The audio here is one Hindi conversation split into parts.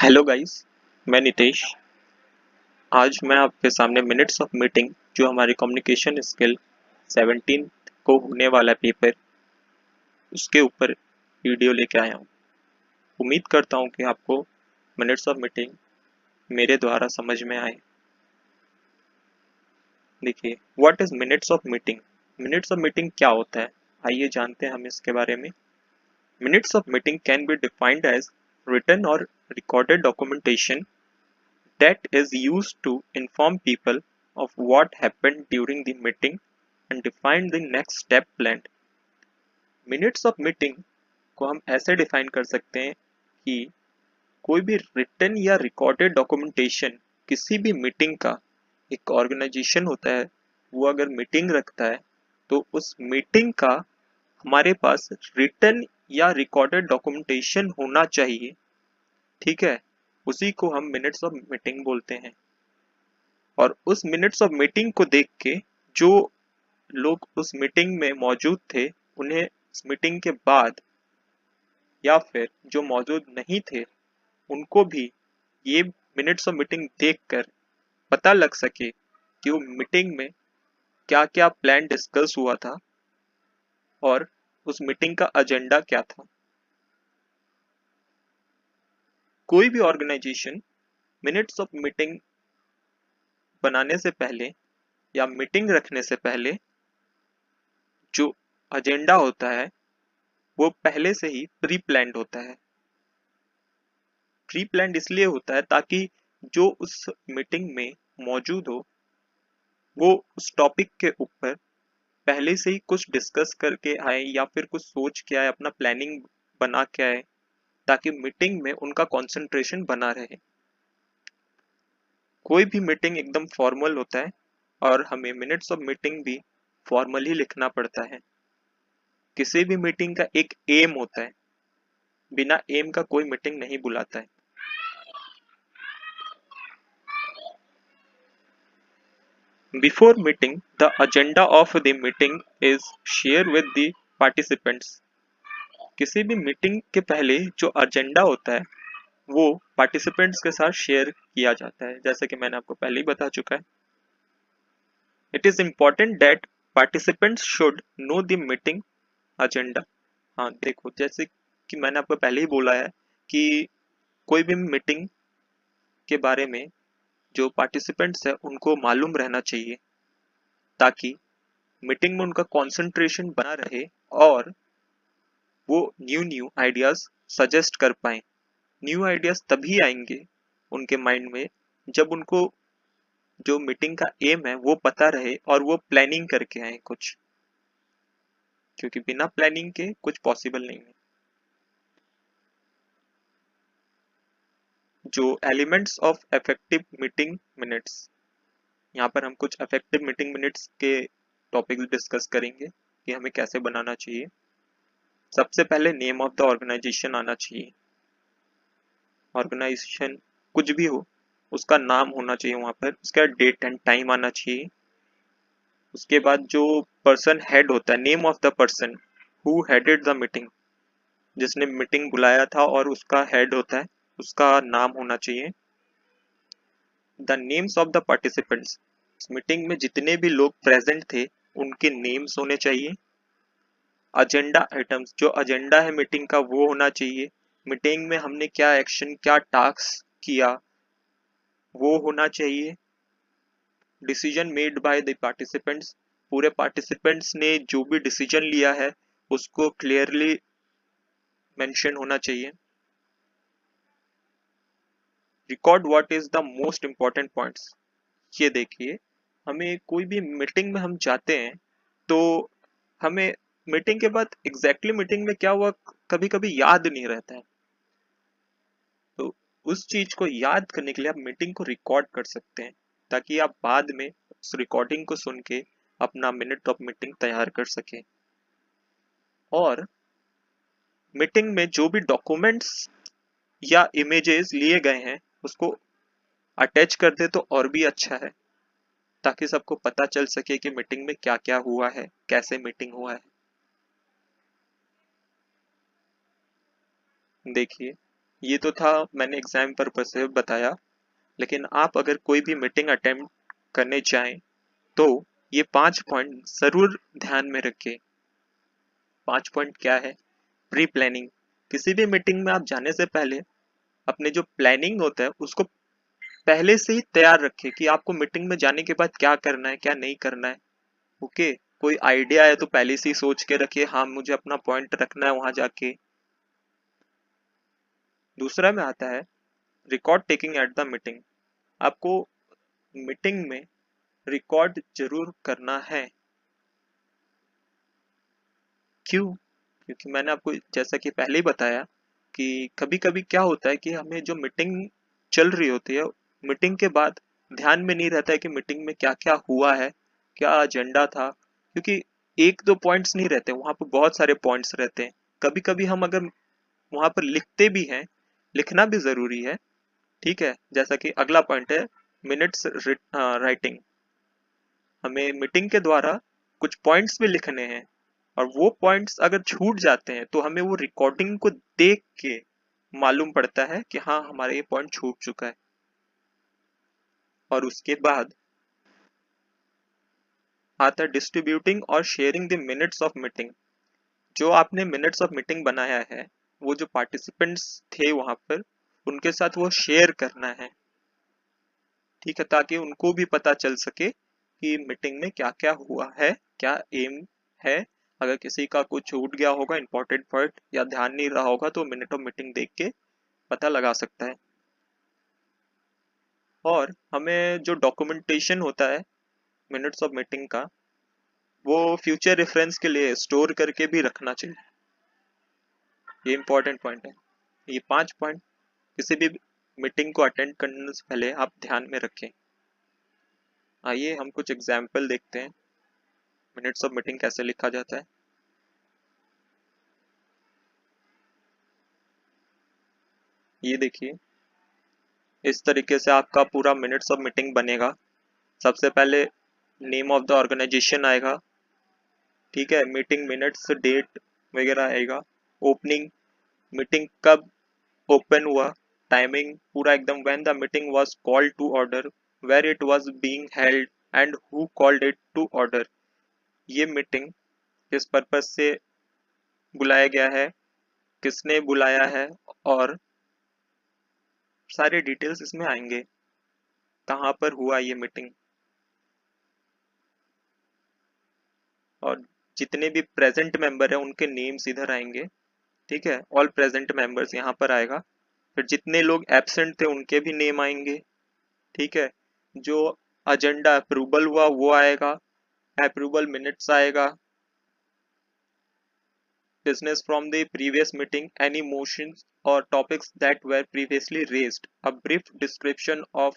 हेलो गाइस, मैं नितेश। आज मैं आपके सामने मिनट्स ऑफ मीटिंग जो हमारी कम्युनिकेशन स्किल 17 को होने वाला पेपर उसके ऊपर वीडियो लेके आया हूँ। उम्मीद करता हूँ कि आपको मिनट्स ऑफ मीटिंग मेरे द्वारा समझ में आए। देखिए, what is minutes of meeting. Minutes of meeting क्या होता है, आइए जानते हैं हम इसके बारे में। Minutes of meeting can be defined as written or recorded documentation that is used to inform people of what happened during the meeting and define the next step planned. Minutes of meeting को हम ऐसे डिफाइन कर सकते हैं कि कोई भी रिटन या रिकॉर्डेड डॉक्यूमेंटेशन किसी भी मीटिंग का, एक ऑर्गेनाइजेशन होता है वो अगर मीटिंग रखता है तो उस मीटिंग का हमारे पास रिटन या रिकॉर्डेड डॉक्यूमेंटेशन होना चाहिए। ठीक है, उसी को हम मिनट्स ऑफ मीटिंग बोलते हैं। और उस मिनट्स ऑफ मीटिंग को देख के जो लोग उस मीटिंग में मौजूद थे उन्हें इस मीटिंग के बाद या फिर जो मौजूद नहीं थे उनको भी ये मिनट्स ऑफ मीटिंग देखकर पता लग सके कि वो मीटिंग में क्या क्या प्लान डिस्कस हुआ था और उस मीटिंग का एजेंडा क्या था। कोई भी ऑर्गेनाइजेशन मिनट्स ऑफ मीटिंग बनाने से पहले या मीटिंग रखने से पहले जो एजेंडा होता है वो पहले से ही प्री प्लान्ड होता है। प्री प्लान्ड इसलिए होता है ताकि जो उस मीटिंग में मौजूद हो वो उस टॉपिक के ऊपर पहले से ही कुछ डिस्कस करके आए या फिर कुछ सोच के आए, अपना प्लानिंग बना के आए, ताकि मीटिंग में उनका कंसंट्रेशन बना रहे। कोई भी मीटिंग एकदम फॉर्मल होता है और हमें मिनट्स ऑफ मीटिंग भी फॉर्मल ही लिखना पड़ता है। किसी भी मीटिंग का एक एम होता है, बिना एम का कोई मीटिंग नहीं बुलाता है। Before meeting, the agenda of the meeting is shared with the participants. किसी भी मीटिंग के पहले जो एजेंडा होता है वो पार्टिसिपेंट्स के साथ शेयर किया जाता है, जैसे कि मैंने आपको पहले ही बता चुका है। It is important that participants should know the meeting agenda. हाँ देखो, जैसे कि मैंने आपको पहले ही बोला है कि कोई भी मीटिंग के बारे में जो पार्टिसिपेंट्स है उनको मालूम रहना चाहिए, ताकि मीटिंग में उनका कंसंट्रेशन बना रहे और वो न्यू न्यू आइडियाज सजेस्ट कर पाए। न्यू आइडियाज तभी आएंगे उनके माइंड में जब उनको जो मीटिंग का एम है वो पता रहे और वो प्लानिंग करके आए कुछ, क्योंकि बिना प्लानिंग के कुछ पॉसिबल नहीं है। जो elements of effective meeting minutes, यहाँ पर हम कुछ इफेक्टिव मीटिंग मिनट्स के टॉपिक डिस्कस करेंगे कि हमें कैसे बनाना चाहिए। सबसे पहले नेम ऑफ द ऑर्गेनाइजेशन आना चाहिए। ऑर्गेनाइजेशन कुछ भी हो उसका नाम होना चाहिए वहां पर, उसका डेट एंड टाइम आना चाहिए। उसके बाद जो पर्सन हेड होता है, name of the person who headed the meeting, जिसने मीटिंग बुलाया था और उसका हेड होता है उसका नाम होना चाहिए। The names of the participants, इस मीटिंग में जितने भी लोग प्रेजेंट थे उनके नेम्स होने चाहिए। एजेंडा आइटम्स, जो एजेंडा है मीटिंग का वो होना चाहिए। मीटिंग में हमने क्या एक्शन, क्या टास्क किया वो होना चाहिए। Decision made by the participants, पूरे पार्टिसिपेंट्स ने जो भी डिसीजन लिया है उसको क्लियरली मेंशन होना चाहिए। Record what is the most important points. ये देखिए, हमें कोई भी मीटिंग में हम जाते हैं तो हमें मीटिंग के बाद एग्जैक्टली मीटिंग में क्या हुआ कभी कभी याद नहीं रहता है। तो उस चीज को याद करने के लिए आप मीटिंग को रिकॉर्ड कर सकते हैं, ताकि आप बाद में उस रिकॉर्डिंग को सुन के अपना मिनट ऑफ मीटिंग तैयार कर सकें। और मीटिंग में जो भी डॉक्यूमेंट्स या इमेजेस लिए गए हैं उसको अटैच कर दे तो और भी अच्छा है, ताकि सबको पता चल सके कि मीटिंग में क्या क्या हुआ है, कैसे मीटिंग हुआ है। देखिए, ये तो था, मैंने एग्जाम पर्पस से बताया, लेकिन आप अगर कोई भी मीटिंग अटेम्प्ट करने जाएं तो ये 5 पॉइंट जरूर ध्यान में रखें। 5 पॉइंट क्या है? Pre planning. किसी भी मीटिंग में आप जाने से पहले अपने जो प्लानिंग होता है उसको पहले से ही तैयार रखें कि आपको मीटिंग में जाने के बाद क्या करना है, क्या नहीं करना है। ओके, कोई आइडिया है तो पहले से ही सोच के रखिए, हाँ मुझे अपना पॉइंट रखना है वहां जाके। दूसरा में आता है record taking at the meeting. आपको मीटिंग में रिकॉर्ड जरूर करना है। क्यों? क्योंकि मैंने आपको जैसा कि पहले ही बताया कि कभी कभी क्या होता है कि हमें जो मीटिंग चल रही होती है, मीटिंग के बाद ध्यान में नहीं रहता है कि मीटिंग में क्या क्या हुआ है, क्या एजेंडा था। क्योंकि एक दो पॉइंट्स नहीं रहते, वहां पर बहुत सारे पॉइंट्स रहते हैं। कभी कभी हम अगर वहां पर लिखते भी हैं, लिखना भी जरूरी है। ठीक है, जैसा कि अगला पॉइंट है मिनट्स राइटिंग। हमें मीटिंग के द्वारा कुछ पॉइंट्स भी लिखने हैं, और वो पॉइंट्स अगर छूट जाते हैं तो हमें वो रिकॉर्डिंग को देख के मालूम पड़ता है कि हाँ हमारा ये पॉइंट छूट चुका है। और उसके बाद आता है डिस्ट्रीब्यूटिंग और sharing the minutes of meeting. जो आपने मिनट्स ऑफ मीटिंग बनाया है, वो जो पार्टिसिपेंट्स थे वहां पर, उनके साथ वो शेयर करना है। ठीक है, ताकि उनको भी पता चल सके कि मीटिंग में क्या क्या हुआ है, क्या एम है। अगर किसी का कुछ छूट गया होगा इंपॉर्टेंट पॉइंट या ध्यान नहीं रहा होगा तो मिनट ऑफ मीटिंग देख के पता लगा सकता है। और हमें जो डॉक्यूमेंटेशन होता है मिनट्स ऑफ मीटिंग का, वो फ्यूचर रेफरेंस के लिए स्टोर करके भी रखना चाहिए। ये इंपॉर्टेंट पॉइंट है। ये 5 पॉइंट किसी भी मीटिंग को अटेंड करने से पहले आप ध्यान में रखें। आइए हम कुछ एग्जाम्पल देखते हैं मिनट्स ऑफ मीटिंग कैसे लिखा जाता है। ये देखिए, इस तरीके से आपका पूरा मिनट्स ऑफ मीटिंग बनेगा। सबसे पहले नेम ऑफ द ऑर्गेनाइजेशन आएगा। ठीक है, मीटिंग मिनट्स, डेट वगैरह आएगा। ओपनिंग, मीटिंग कब ओपन हुआ, टाइमिंग पूरा एकदम, when the meeting was called to order, where it was being held and who called it to order. ये मीटिंग किस पर्पस से बुलाया गया है, किसने बुलाया है, और सारे डिटेल्स इसमें आएंगे। कहाँ पर हुआ ये मीटिंग, और जितने भी प्रेजेंट मेंबर हैं उनके नेम्स इधर आएंगे। ठीक है, ऑल प्रेजेंट मेंबर्स यहाँ पर आएगा। फिर जितने लोग एब्सेंट थे उनके भी नेम आएंगे। ठीक है, जो एजेंडा अप्रूवल हुआ वो आएगा, अप्रूवल मिनट्स आएगा। business from the previous meeting, any motions or topics that were previously raised, a brief description of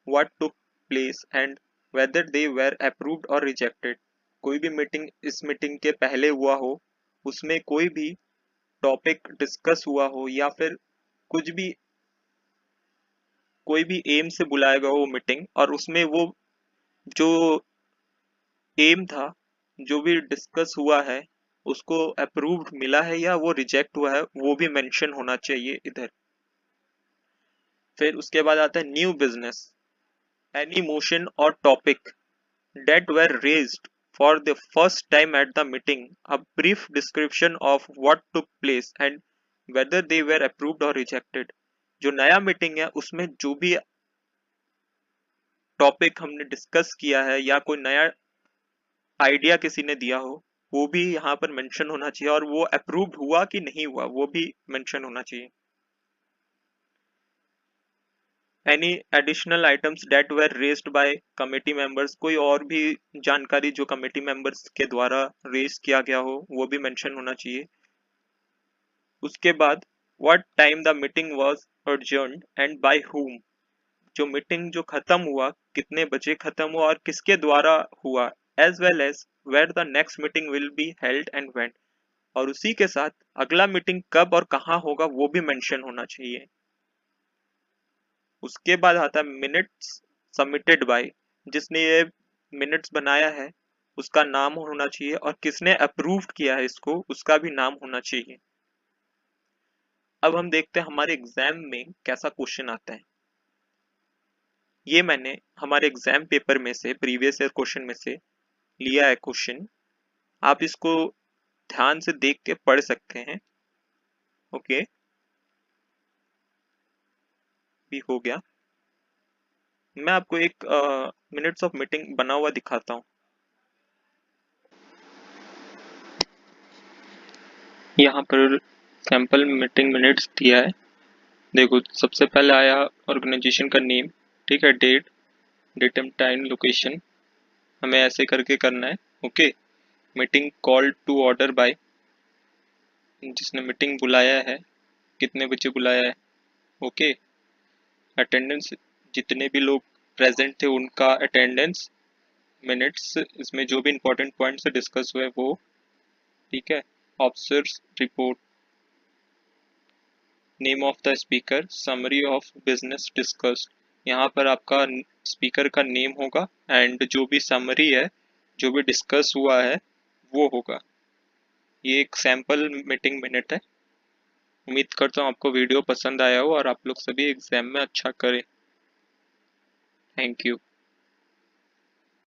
what took place and whether they were approved or rejected। कोई भी मीटिंग इस मीटिंग के पहले हुआ हो, उसमें कोई भी टॉपिक डिस्कस हुआ हो, या फिर कुछ भी, कोई भी एम से बुलाया गया हो मीटिंग, और उसमें वो जो एम था, जो भी डिस्कस हुआ है, उसको अप्रूव्ड मिला है या वो रिजेक्ट हुआ है, वो भी मेंशन होना चाहिए इधर। फिर उसके बाद आता है न्यू बिजनेस, एनी मोशन और topic that were raised for the first time at the meeting, a brief description of what took place and whether they were approved or rejected। जो नया मीटिंग है उसमें जो भी टॉपिक हमने डिस्कस किया है या कोई नया आइडिया किसी ने दिया हो, वो भी यहाँ पर मेंशन होना चाहिए, और वो अप्रूव्ड हुआ कि नहीं हुआ वो भी मेंशन होना चाहिए। Any additional items that were raised by committee members, कोई और भी जानकारी जो कमेटी मेंबर्स के द्वारा रेज किया गया हो वो भी मेंशन होना चाहिए। उसके बाद what time the meeting was adjourned and by whom, जो मीटिंग जो खत्म हुआ कितने बजे खत्म हुआ और किसके द्वारा हुआ, as well as where the next meeting will be held and when, और उसी के साथ अगला मीटिंग कब और कहाँ होगा वो भी मेंशन होना चाहिए। उसके बाद आता है मिनट्स सबमिटेड बाय, जिसने ये मिनट्स बनाया है उसका नाम होना चाहिए, और किसने अप्रूव किया है इसको उसका भी नाम होना चाहिए। अब हम देखते हैं हमारे एग्जाम में कैसा क्वेश्चन आता है। ये मैंने हमारे एग्जाम पेपर में से प्रीवियस ईयर क्वेश्चन में से लिया है क्वेश्चन। आप इसको ध्यान से देख के पढ़ सकते हैं। ओके, भी हो गया। मैं आपको एक मिनट्स ऑफ मीटिंग बना हुआ दिखाता हूँ। यहाँ पर सैंपल मीटिंग मिनट्स दिया है। देखो, सबसे पहले आया ऑर्गेनाइजेशन का नेम, ठीक है, date, date and time, location, हमें ऐसे करके करना है। Okay, meeting call to order by, जिसने मीटिंग बुलाया है कितने बजे बुलाया है। ओके, अटेंडेंस, जितने भी लोग प्रेजेंट थे उनका अटेंडेंस, मिनट्स, इसमें जो भी इंपॉर्टेंट पॉइंट्स डिस्कस हुए वो, ठीक है, officers report, name of the speaker, summary of business discussed, यहाँ पर आपका स्पीकर का नेम होगा एंड जो भी समरी है, जो भी डिस्कस हुआ है वो होगा। ये एक सैंपल मीटिंग मिनट है। उम्मीद करता हूँ आपको वीडियो पसंद आया हो और आप लोग सभी एग्जाम में अच्छा करें। Thank you.